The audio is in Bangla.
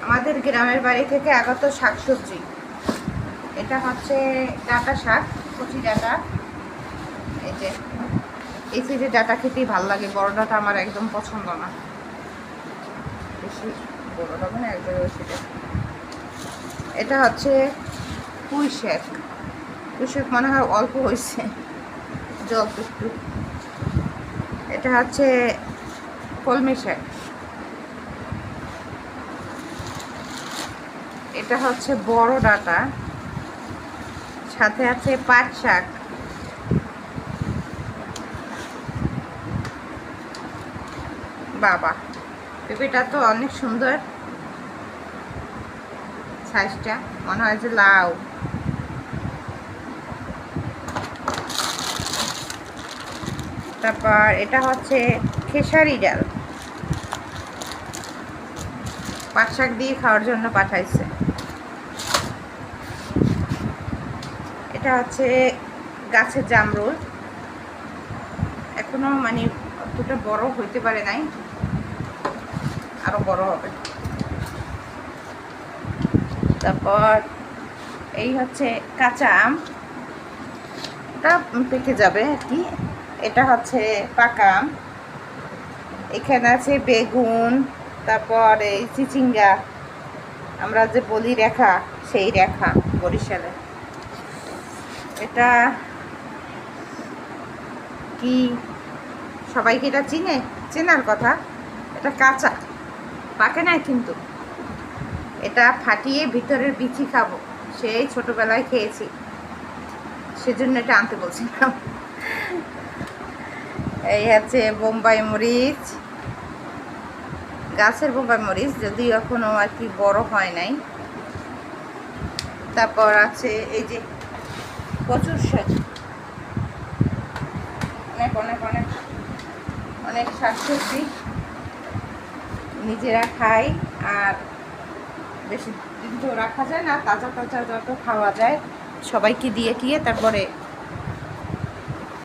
আমাদের গ্রামের বাড়ি থেকে আগত শাকসবজি। এটা হচ্ছে ডাঁটা শাক, কচি ডাঁটা। এই যে এই সিজে ডাঁটা খেতেই ভালো লাগে, বড় ডাঁটা আমার একদম পছন্দ না, বেশি বড়টা মানে একবারে সেটা। এটা হচ্ছে পুঁই শাক। পুঁই শাক মনে হয় অল্প হয়েছে, জল একটু। এটা হচ্ছে কলমি শাক। এটা হচ্ছে বড় ডাঁটা, সাথে আছে পাট শাক। বাবা, পেঁপেটা তো অনেক সুন্দর সাইজটা, মনে হয় যে লাউ। তারপর এটা হচ্ছে খেসারি ডাল, পাট শাক দিয়ে খাওয়ার জন্য পাঠাইছে। এটা হচ্ছে গাছের জামরুল, এখনো মানে অতটা বড় হইতে পারে নাই, আরো বড় হবে। তারপর এই হচ্ছে কাঁচা আম, এটা পেকে যাবে আর কি। এটা হচ্ছে পাকা আম। এখানে আছে বেগুন, তারপর এই চিচিঙ্গা, আমরা যে বলি রেখা, সেই রেখা বরিশালে। এটা কি সবাইকে এটা চিনে, চেনার কথা। এটা কাঁচা, পাকে নাই কিন্তু। এটা ফাটিয়ে ভিতরের বিচি খাবো, সেই ছোটবেলায় খেয়েছি, সেজন্য এটা আনতে বলছিলাম। এই হচ্ছে বোম্বাই মরিচ, গাছের বোম্বাই মরিচ, যদি এখনো আর কি বড় হয় নাই। তারপর আছে এই যে কচুর শাক, অনেক অনেক অনেক অনেক শাকসবজি নিজেরা খাই, আর বেশি দিন তো রাখা যায় না, তাজা তাজা যত খাওয়া যায় সবাইকে দিয়ে তারপরে